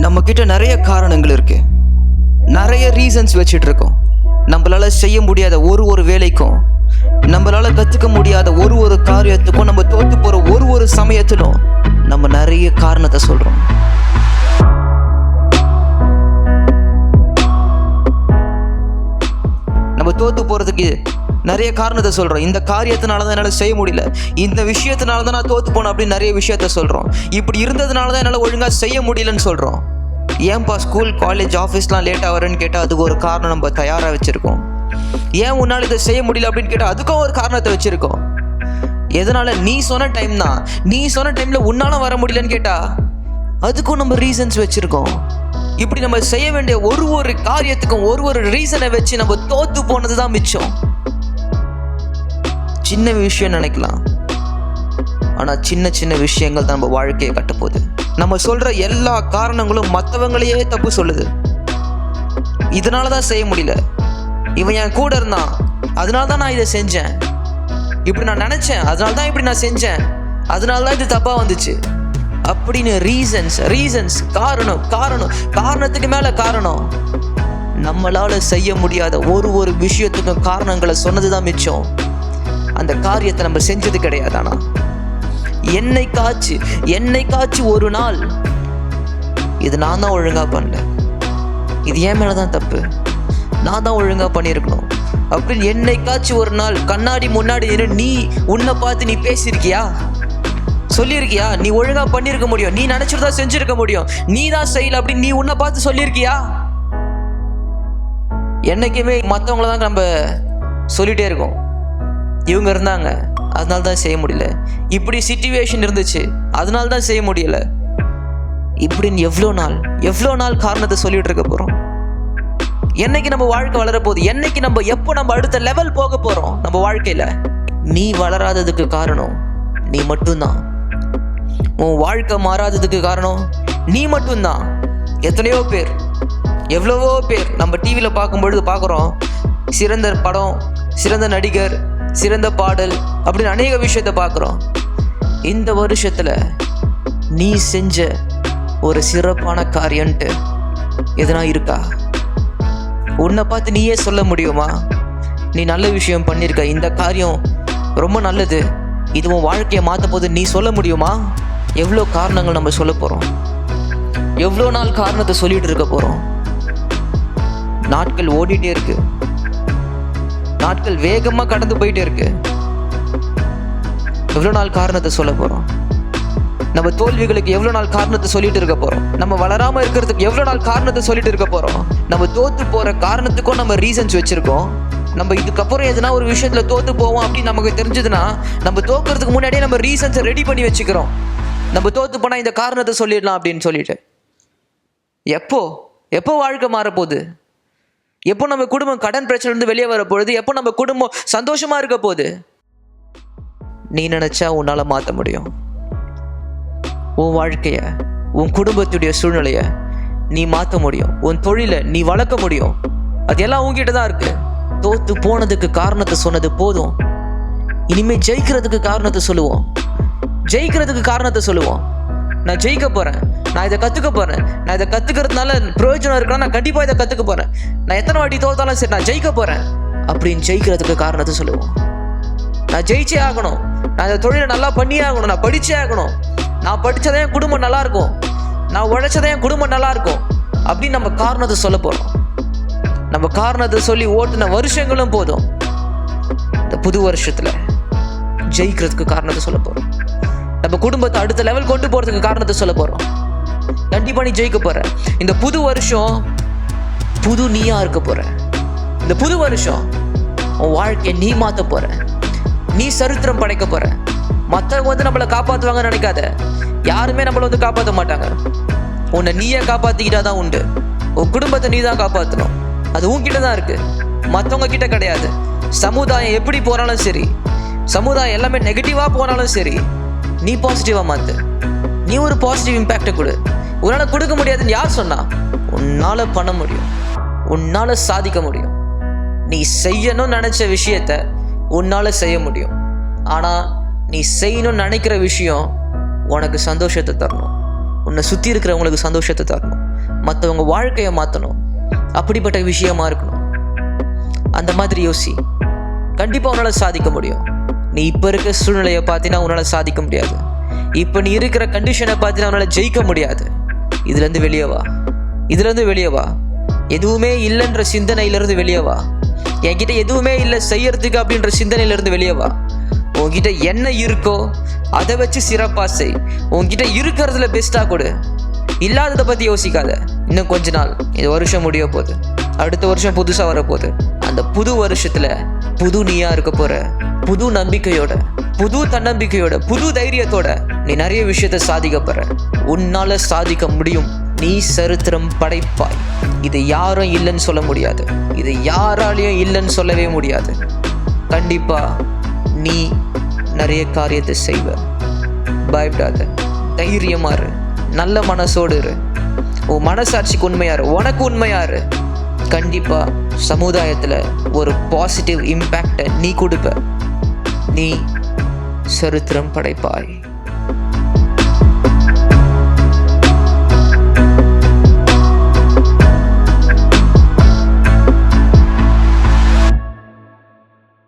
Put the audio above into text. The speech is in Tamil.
நம்ம கிட்ட நிறைய காரணங்கள் இருக்கு, நிறைய ரீசன்ஸ் வச்சுட்டு இருக்கோம். நம்மளால செய்ய முடியாத ஒரு வேலைக்கும், நம்மளால கத்துக்க முடியாத ஒரு காரியத்துக்கும், நம்ம தோத்து போற ஒரு சமயத்திலும் நம்ம நிறைய காரணத்தை சொல்றோம். நம்ம தோத்து போறதுக்கு நிறைய காரணத்தை சொல்றோம். இந்த காரியத்தினால தான் என்னால் செய்ய முடியல, இந்த விஷயத்தினால தான் நான் தோத்து போனேன் அப்படின்னு நிறைய விஷயத்த சொல்றோம். இப்படி இருந்ததுனால தான் என்னால் ஒழுங்கா செய்ய முடியலன்னு சொல்றோம். ஏன்பா ஸ்கூல் காலேஜ் ஆஃபீஸ்லாம் லேட்டாக வரேன்னு கேட்டால் அதுக்கு ஒரு காரணம் நம்ம தயாராக வச்சுருக்கோம். ஏன் உன்னால் இதை செய்ய முடியல அப்படின்னு கேட்டால் அதுக்கும் ஒரு காரணத்தை வச்சுருக்கோம். எதனால்? நீ சொன்ன டைமில் உன்னால் வர முடியலன்னு கேட்டால் அதுக்கும் நம்ம ரீசன்ஸ் வச்சுருக்கோம். இப்படி நம்ம செய்ய வேண்டிய ஒரு காரியத்துக்கும் ஒரு ரீசனை வச்சு நம்ம தோத்து போனது தான் மிச்சம். சின்ன விஷயம் நினைக்கலாம், ஆனால் சின்ன விஷயங்கள் தான் நம்ம வாழ்க்கையை கட்டப்போகுது. நம்ம சொல்ற எல்லா காரணங்களும் மற்றவங்களையே தப்பு சொல்லுது. இதனால தான் செய்ய முடியல, இவன் என் கூட இருந்தான் அதனால தான் நான் இதை செஞ்சேன், இப்படி நான் நினைச்சேன் அதனால தான் இப்படி நான் செஞ்சேன், அதனால தான் இது தப்பா வந்துச்சு அப்படின்னு ரீசன்ஸ் காரணத்துக்கு மேல காரணம். நம்மளால செய்ய முடியாத ஒரு விஷயத்துக்கும் காரணங்களை சொன்னதுதான் மிச்சம். அந்த காரியத்தை நம்ம செஞ்சது கிடையாது. ஆனா என்னை காய்ச்சி ஒரு நாள் இது நான் தான் ஒழுங்கா பண்ணல, இது என் மேலதான் தப்பு, நான் தான் ஒழுங்கா பண்ணியிருக்கணும் அப்படின்னு என்னை காய்ச்சி ஒரு நாள் கண்ணாடி முன்னாடி நீ உன்னை பார்த்து நீ பேசியிருக்கியா, சொல்லியிருக்கியா? நீ ஒழுங்கா பண்ணியிருக்க முடியும், நீ நினைச்சிருந்தா செஞ்சிருக்க முடியும், நீ தான் செய்யல அப்படின்னு நீ உன்னை பார்த்து சொல்லியிருக்கியா? என்னைக்குமே மற்றவங்கள தான் நம்ம சொல்லிட்டே இருக்கோம். இவங்க இருந்தாங்க அதனால தான் செய்ய முடியல, இப்படி சிச்சுவேஷன் இருந்துச்சு அதனால தான் செய்ய முடியல, இப்படின்னு எவ்வளோ நாள் காரணத்தை சொல்லிட்டு இருக்க போறோம்? என்னைக்கு நம்ம வாழ்க்கை வளர போகுது? என்னைக்கு எப்போ நம்ம அடுத்த லெவல் போக போறோம் நம்ம வாழ்க்கையில? நீ வளராததுக்கு காரணம் நீ மட்டும்தான். உன் வாழ்க்கை மாறாததுக்கு காரணம் நீ மட்டும்தான். எத்தனையோ பேர், எவ்வளவோ பேர் நம்ம டிவியில் பார்க்கும்பொழுது பார்க்குறோம், சிறந்த படம், சிறந்த நடிகர், சிறந்த பாடல் அப்படின்னு அநேக விஷயத்தை பார்க்குறோம். இந்த வருஷத்துல நீ செஞ்ச ஒரு சிறப்பான காரியம்ட்டு எதனா இருக்கா? உன்னை பார்த்து நீயே சொல்ல முடியுமா? நீ நல்ல விஷயம் பண்ணியிருக்க, இந்த காரியம் ரொம்ப நல்லது, இது உன் வாழ்க்கையை மாற்ற போது நீ சொல்ல முடியுமா? எவ்வளோ காரணங்கள் நம்ம சொல்ல போறோம், எவ்வளோ நாள் காரணத்தை சொல்லிட்டு இருக்க போறோம்? நாட்கள் ஓடிட்டே இருக்கு, நாட்கள் வேகமா கடந்து போயிட்டே இருக்கு. எவ்வளவு நாள் காரணத்தை சொல்ல போறோம்? நம்ம தோல்விகளுக்கு எவ்வளவு நாள் காரணத்தை சொல்லிட்டு இருக்க போறோம்? நம்ம வளராம இருக்கிறதுக்கு எவ்வளவு நாள் காரணத்தை சொல்லிட்டு இருக்க போறோம்? நம்ம தோத்து போற காரணத்துக்கும் நம்ம ரீசன்ஸ் வச்சிருக்கோம். நம்ம இதுக்கப்புறம் எதனா ஒரு விஷயத்துல தோத்து போவோம் அப்படின்னு நமக்கு தெரிஞ்சதுன்னா நம்ம தோக்குறதுக்கு முன்னாடியே நம்ம ரீசன்ஸை ரெடி பண்ணி வச்சுக்கிறோம். நம்ம தோத்து போனா இந்த காரணத்தை சொல்லிடலாம் அப்படின்னு சொல்லிட்டு. எப்போ வாழ்க்கை மாறப்போகுது? எப்போ நம்ம குடும்பம் கடன் பிரச்சனை இருந்து வெளியே வர பொழுது? எப்போ நம்ம குடும்பம் சந்தோஷமா இருக்க போகுது? நீ நினைச்சா உன்னால மாற்ற முடியும். உன் வாழ்க்கைய, உன் குடும்பத்துடைய சூழ்நிலைய நீ மாற்ற முடியும். உன் தொழிலை நீ வளர்க்க முடியும். அது எல்லாம் உன்கிட்ட தான் இருக்கு. தோத்து போனதுக்கு காரணத்தை சொன்னது போதும். இனிமே ஜெயிக்கிறதுக்கு காரணத்தை சொல்லுவோம். நான் ஜெயிக்க போறேன், நான் இதை கத்துக்க போறேன், நான் இதை கத்துக்கிறதுனால பிரயோஜனம் இருக்குன்னா நான் கண்டிப்பா இதை கத்துக்க போறேன், நான் எத்தனை வாட்டி தோத்தாலும் சரி நான் ஜெயிக்க போறேன் அப்படின்னு ஜெயிக்கிறதுக்கு காரணத்தை சொல்லுவோம். நான் ஜெயிச்சே ஆகணும், நான் இந்த தொழிலை நல்லா பண்ணியே ஆகணும், நான் படிச்சே ஆகணும், நான் படிச்சதே என் குடும்பம் நல்லா இருக்கும், நான் உழைச்சதே என் குடும்பம் நல்லா இருக்கும் அப்படின்னு நம்ம காரணத்தை சொல்ல போறோம். நம்ம காரணத்தை சொல்லி ஓட்டுன வருஷங்களும் போதும். இந்த புது வருஷத்துல ஜெயிக்கிறதுக்கு காரணத்தை சொல்ல போறோம். நம்ம குடும்பத்தை அடுத்த லெவல் கொண்டு போறதுக்கு காரணத்தை சொல்ல போறோம். கண்டிப்பா நீ ஜெயிக்க போற. இந்த புது வருஷம் புது நீயா இருக்க போற. இந்த புது வருஷம் உன் வாழ்க்கையை நீ மாத்த போற, நீ சரித்திரம் படைக்க போற. மற்றவங்க நம்மளை காப்பாற்றுவாங்கன்னு நினைக்காத. யாருமே நம்மளை காப்பாற்ற மாட்டாங்க. உன்னை நீயே காப்பாத்திக்கிட்டாதான் உண்டு. உன் குடும்பத்தை நீ தான் காப்பாற்றணும். அது உன்கிட்ட தான் இருக்கு, மற்றவங்க கிட்ட கிடையாது. சமுதாயம் எப்படி போனாலும் சரி, சமுதாயம் எல்லாமே நெகட்டிவா போனாலும் சரி, நீ பாசிட்டிவா மாத்து. நீ ஒரு பாசிட்டிவ் இம்பாக்டை கொடு. உன்னால கொடுக்க முடியாதுன்னு யார் சொன்னா? உன்னால பண்ண முடியும், உன்னால சாதிக்க முடியும். நீ செய்யணும்னு நினைச்ச விஷயத்த உன்னால செய்ய முடியும். ஆனா நீ செய்யணும்னு நினைக்கிற விஷயம் உனக்கு சந்தோஷத்தை தரணும், உன்னை சுத்தி இருக்கிறவங்களுக்கு சந்தோஷத்தை தரணும். மற்றவங்க வாழ்க்கையை மாற்றணும், அப்படிப்பட்ட விஷயமா இருக்கணும். அந்த மாதிரி யோசி. கண்டிப்பாக உன்னால் சாதிக்க முடியும். நீ இப்போ இருக்கிற சூழ்நிலையை பார்த்தீங்கன்னா உன்னால் சாதிக்க முடியாது. இப்போ நீ இருக்கிற கண்டிஷனை பார்த்தீங்கன்னா உன்னால் ஜெயிக்க முடியாது. இதுலேருந்து வெளியே வா, இதுலேருந்து வெளியே வா. எதுவுமே இல்லைன்ற சிந்தனையிலேருந்து வெளியே வா. என்கிட்ட எதுவுமே இல்லை செய்யறதுக்கு அப்படின்ற சிந்தனையிலேருந்து வெளியே வா. உன்கிட்ட என்ன இருக்கோ அதை வச்சு சிறப்பாக செய். உன்கிட்ட இருக்கிறதுல பெஸ்ட்டாக கொடு. இல்லாததை பற்றி யோசிக்காத. இன்னும் கொஞ்ச நாள் இந்த வருஷம் முடிய போகுது, அடுத்த வருஷம் புதுசாக வரப்போகுது. அந்த புது வருஷத்தில் புது நீயாக இருக்க போகிற, புது நம்பிக்கையோட, புது தன்னம்பிக்கையோட, புது தைரியத்தோட நீ நிறைய விஷயத்தை சாதிக்க போகிற. உன்னால் சாதிக்க முடியும். நீ சரித்திரம் படைப்பாய். இது யாரும் இல்லைன்னு சொல்ல முடியாது. இது யாராலையும் இல்லைன்னு சொல்லவே முடியாது. கண்டிப்பாக நீ நிறைய காரியத்தை செய்வ. பயப்படாத, தைரியமா இரு, நல்ல மனசோடு இரு, உன் மனசாட்சிக்கு உண்மையாரு, உனக்கு உண்மையாரு. கண்டிப்பா சமுதாயத்துல ஒரு பாசிட்டிவ் இம்பேக்டை நீ கொடுப்ப. நீ சரித்திரம் படைப்பாய்.